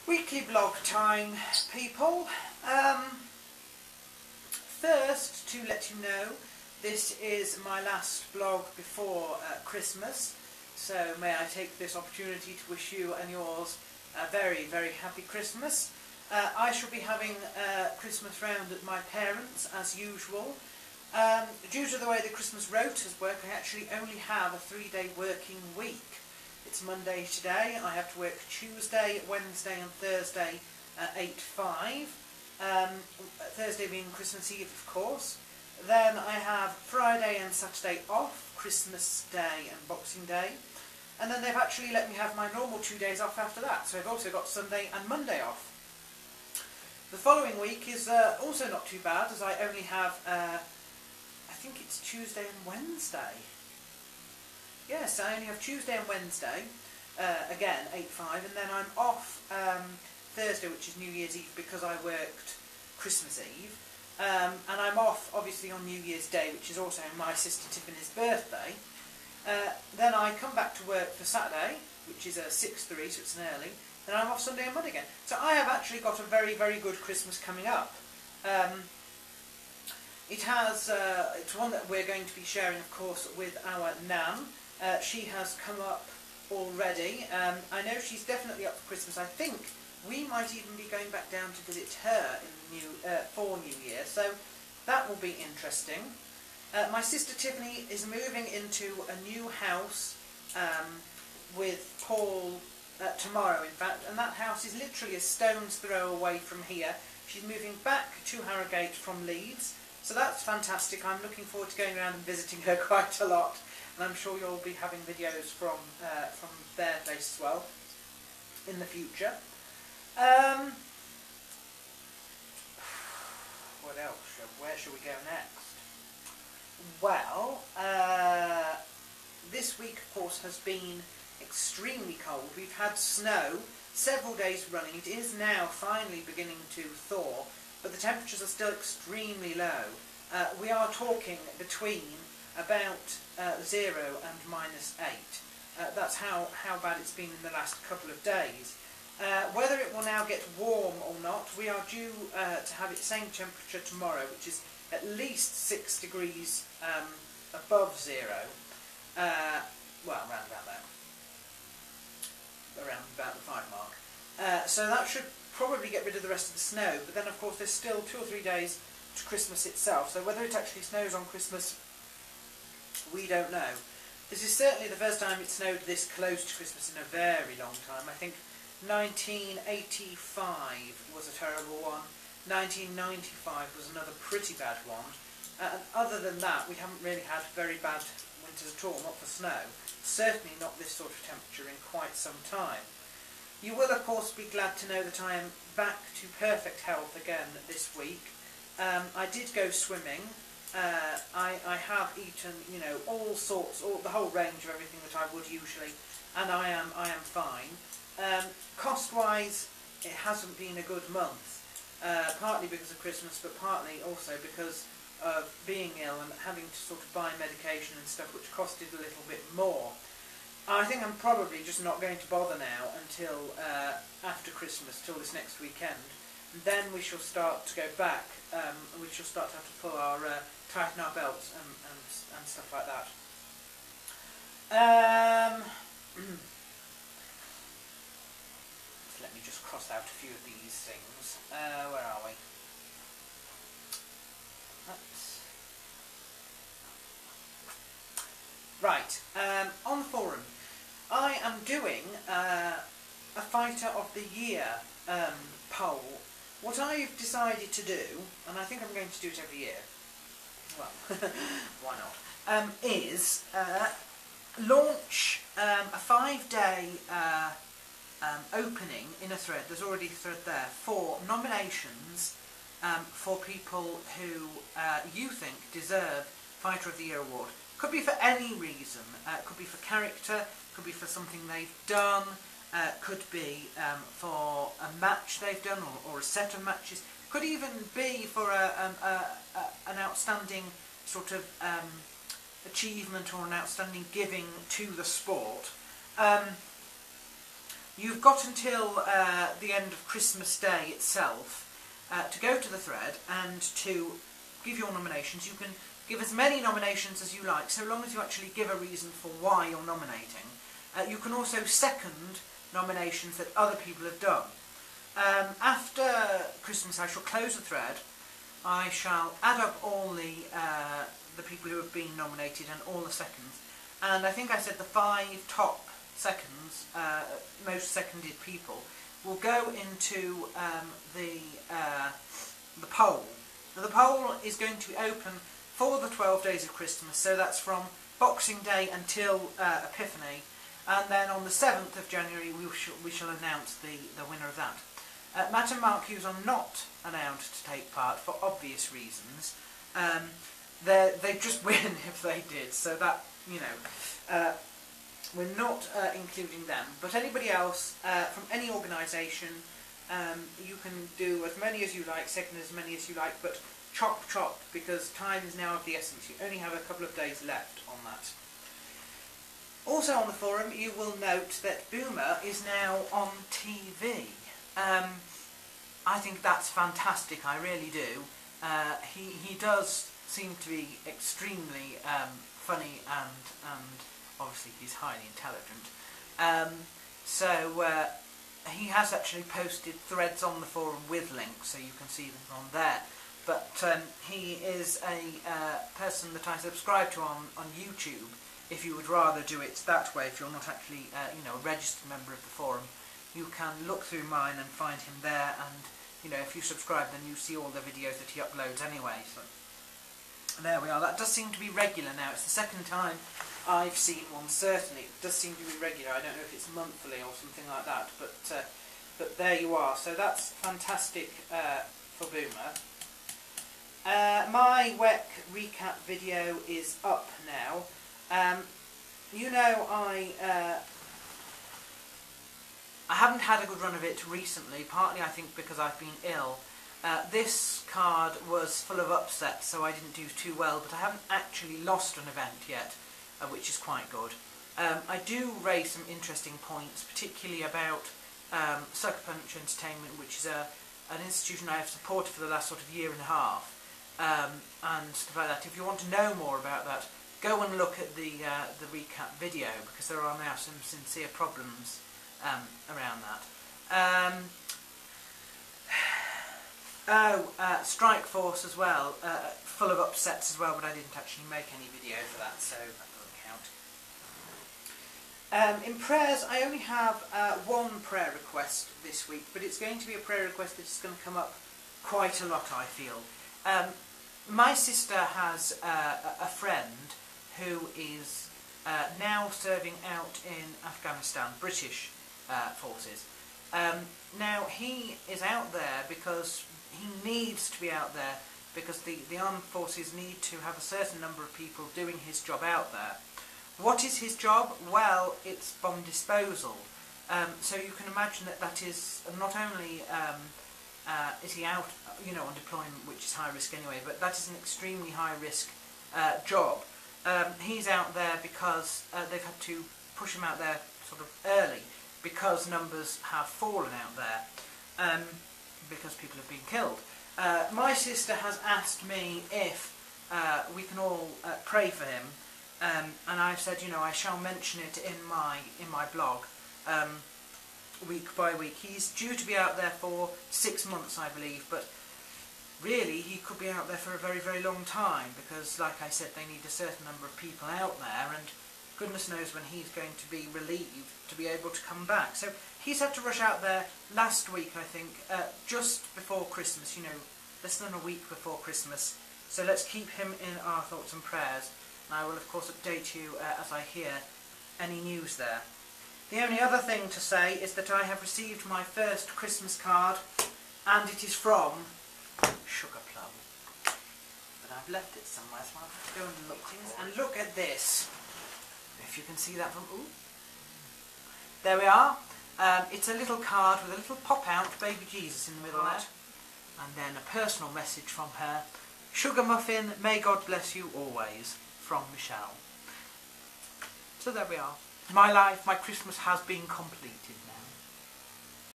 Weekly blog time, people. First, to let you know, this is my last blog before Christmas, so may I take this opportunity to wish you and yours a very, very happy Christmas. I shall be having Christmas round at my parents' as usual. Due to the way the Christmas rotas work, I actually only have a 3-day working week. It's Monday today. I have to work Tuesday, Wednesday and Thursday at 8-5. Thursday being Christmas Eve, of course. Then I have Friday and Saturday off, Christmas Day and Boxing Day. And then they've actually let me have my normal 2 days off after that. So I've also got Sunday and Monday off. The following week is also not too bad, as I only have, I think it's Tuesday and Wednesday. Yes, I only have Tuesday and Wednesday, again 8-5, and then I'm off Thursday, which is New Year's Eve, because I worked Christmas Eve, and I'm off obviously on New Year's Day, which is also my sister Tiffany's birthday. Then I come back to work for Saturday, which is a 6-3, so it's an early. Then I'm off Sunday and Monday again. So I have actually got a very, very good Christmas coming up. It's one that we're going to be sharing, of course, with our Nan. She has come up already. I know she's definitely up for Christmas. I think we might even be going back down to visit her in for New Year, so that will be interesting. My sister Tiffany is moving into a new house with Paul tomorrow, in fact, and that house is literally a stone's throw away from here. She's moving back to Harrogate from Leeds, so that's fantastic. I'm looking forward to going around and visiting her quite a lot, and I'm sure you'll be having videos from their place as well in the future. What else? Where shall we go next? Well, this week, of course, has been extremely cold. We've had snow several days running. It is now finally beginning to thaw, but the temperatures are still extremely low. We are talking between about 0 and -8. That's how bad it's been in the last couple of days. Whether it will now get warm or not, we are due to have its same temperature tomorrow, which is at least 6 degrees above 0. Well, around about there. Around about the 5 mark. So that should probably get rid of the rest of the snow, but then of course there's still 2 or 3 days to Christmas itself, so whether it actually snows on Christmas, we don't know. This is certainly the first time it snowed this close to Christmas in a very long time. I think 1985 was a terrible one. 1995 was another pretty bad one. And other than that, we haven't really had very bad winters at all, not for snow. Certainly not this sort of temperature in quite some time. You will, of course, be glad to know that I am back to perfect health again this week. I did go swimming. I have eaten, you know, all sorts, the whole range of everything that I would usually, and I am fine. Cost-wise, it hasn't been a good month, partly because of Christmas, but partly also because of being ill and having to sort of buy medication and stuff, which costed a little bit more. I think I'm probably just not going to bother now until after Christmas, till this next weekend. Then we shall start to go back, and we shall start to have to pull our tighten our belts and stuff like that. Let me just cross out a few of these things. Where are we? Right, on the forum, I am doing a Fighter of the Year poll. What I've decided to do, and I think I'm going to do it every year, well, why not, is launch a 5-day opening in a thread, there's already a thread there, for nominations for people who you think deserve Fighter of the Year award. Could be for any reason, could be for character, could be for something they've done, could be for a match they've done or a set of matches, could even be for an outstanding sort of achievement or an outstanding giving to the sport. you've got until the end of Christmas Day itself to go to the thread and to give your nominations. You can give as many nominations as you like, so long as you actually give a reason for why you're nominating. You can also second nominations that other people have done. After Christmas I shall close the thread. I shall add up all the people who have been nominated and all the seconds, and I think I said the 5 top seconds, most seconded people, will go into the poll. Now, the poll is going to be open for the 12 days of Christmas, so that's from Boxing Day until Epiphany, and then on the 7th of January we shall announce the winner of that. Matt and Mark Hughes are not announced to take part for obvious reasons. They'd just win if they did, so that, you know, we're not including them. But anybody else from any organisation, you can do as many as you like, second as many as you like, but chop, because time is now of the essence. You only have a couple of days left on that. Also on the forum, you will note that Boomer is now on TV. I think that's fantastic, I really do. He does seem to be extremely funny, and obviously he's highly intelligent. So he has actually posted threads on the forum with links, so you can see them on there. But he is a person that I subscribe to on YouTube, if you would rather do it that way, if you're not actually you know, a registered member of the forum. You can look through mine and find him there, and you know, if you subscribe then you see all the videos that he uploads anyway. So there we are. That does seem to be regular now. It's the second time I've seen one, certainly. It does seem to be regular. I don't know if it's monthly or something like that, but there you are. So that's fantastic for Boomer. My WEC recap video is up now. You know, I haven't had a good run of it recently, partly I think because I've been ill. This card was full of upsets, so I didn't do too well, but I haven't actually lost an event yet, which is quite good. I do raise some interesting points, particularly about Sucker Punch Entertainment, which is an institution I have supported for the last sort of year and a half, and stuff like that. If you want to know more about that, go and look at the recap video, because there are now some sincere problems around that. Strike Force as well, full of upsets as well, but I didn't actually make any video for that, so that doesn't count. In prayers, I only have one prayer request this week, but it's going to be a prayer request that's going to come up quite a lot, I feel. My sister has a friend who is now serving out in Afghanistan, British forces. Now he is out there because he needs to be out there, because the armed forces need to have a certain number of people doing his job out there. What is his job? Well, it's bomb disposal. So you can imagine that is not only is he out, you know, on deployment, which is high risk anyway, but that is an extremely high risk job. He's out there because they've had to push him out there sort of early, because numbers have fallen out there, because people have been killed. My sister has asked me if we can all pray for him, and I've said, you know, I shall mention it in my blog week by week. He's due to be out there for 6 months, I believe, but really he could be out there for a very, very long time, because, like I said, they need a certain number of people out there, and goodness knows when he's going to be relieved to be able to come back. So he's had to rush out there last week, I think, just before Christmas, you know, less than a week before Christmas. So let's keep him in our thoughts and prayers, and I will of course update you as I hear any news there. The only other thing to say is that I have received my first Christmas card, and it is from Sugar Plum. But I've left it somewhere, so I'll have to go and look things. And look at this. If you can see that from... Ooh. There we are. It's a little card with a little pop-out baby Jesus in the middle there. And then a personal message from her. Sugar Muffin, may God bless you always. From Michelle. So there we are. My life, my Christmas has been completed now.